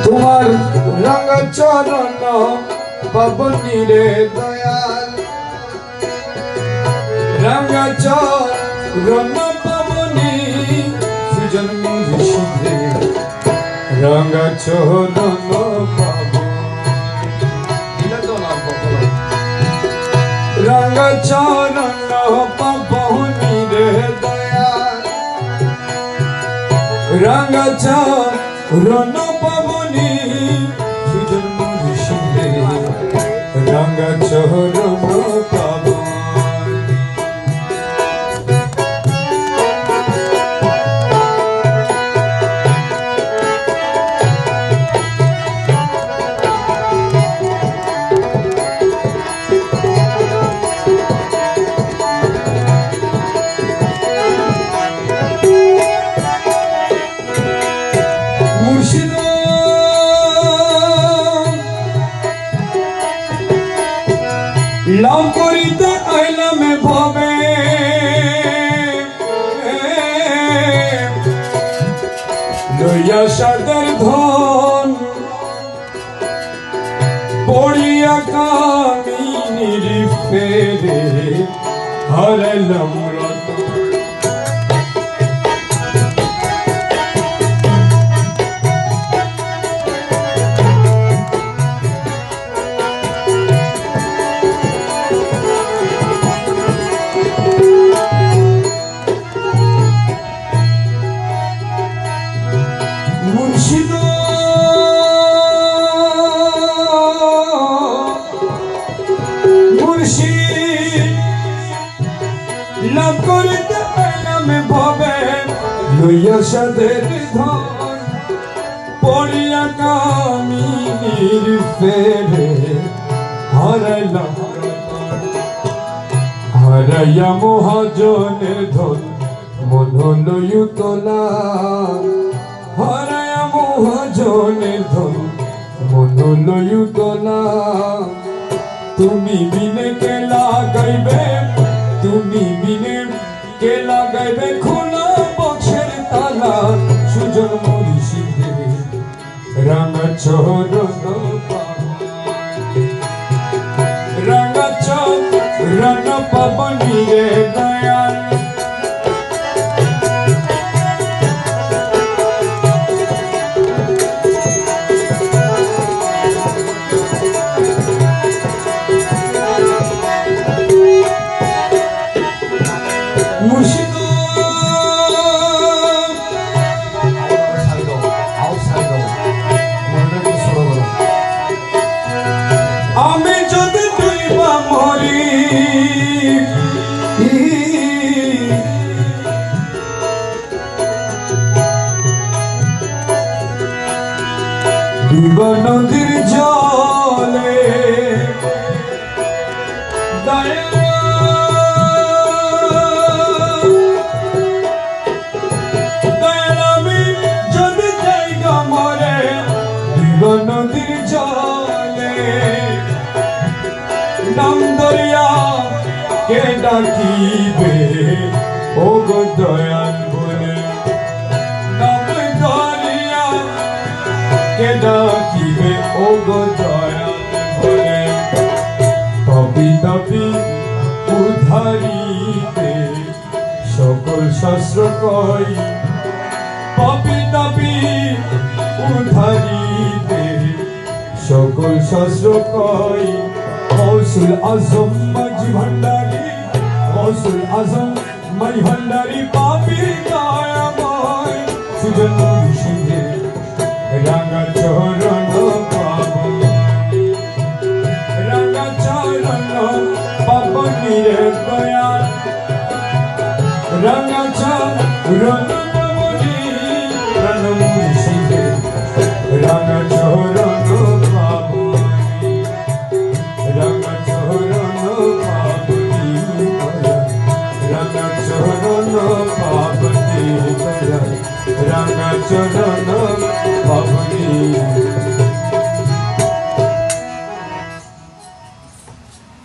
তোমার রঙ চরণ পাবনি রে দয়াল, রঙ চরণ পাবনি সুজন্ম ঋষিরে, রঙ চরণ রঙ চরণ পাবনি রে দয়াল, রঙ চরণ পাবনি সুজন্ম ঋষিরে, রঙ চরণ পাবনি। লাভ করিতে আইলাম ভবে, লইয়া সাদের ধন পড়িয়া কামিনীর ফেরে হারাইলাম রতন। লাভ করিতে আইলাম ভবে, লইয়া সাদের ধন পড়িয়া কামিনীর ফেরে হারাইলাম রতন। হারাইয়া মহাজনের ধন মন লইউ তোলা, হারাইয়া মহাজনের ধন মন লইউ তোলা। তুমি বিনে কে লাগাইবে, তুমি বিনে কে লাগাইবে খোলা বক্সের তালা, সুজন্ম ঋষিরে রঙ চরণ রঙ চরণ পাবনি রে দয়াল, আমি যদি ডুইবা মরি, ডুইবা নদীর জলে দয়াল, আমি যদি যাইগা মরে ডুইবা নদীর জলে, নাম দরিয়া কে ডাকিবে ও গো দয়াল বলে, নাম দরিয়া কে ডাকিবে ও গো দয়াল বলে। তপি তপি উদ্ধারিতে সকল শাস্ত্র কই, তপি তপি উদ্ধারিতে সকল শাস্ত্র কই। গৌসুল আজম মাঝি ভান্ডারী, গৌসুল আজম মাঝি ভান্ডারী পাপি দয়াময় সুজন্ম ঋষিরে রঙ চরণ পাবনি, রঙ চরণ পাবনি রে দয়াল, রঙ চরণ পাবনি প্রণম ঋষিরে রঙ চরণ পাবনি, রঙ চরণ পাবনি দয়াল, রঙ চরণ পাবনি দয়াল, রঙ চরণ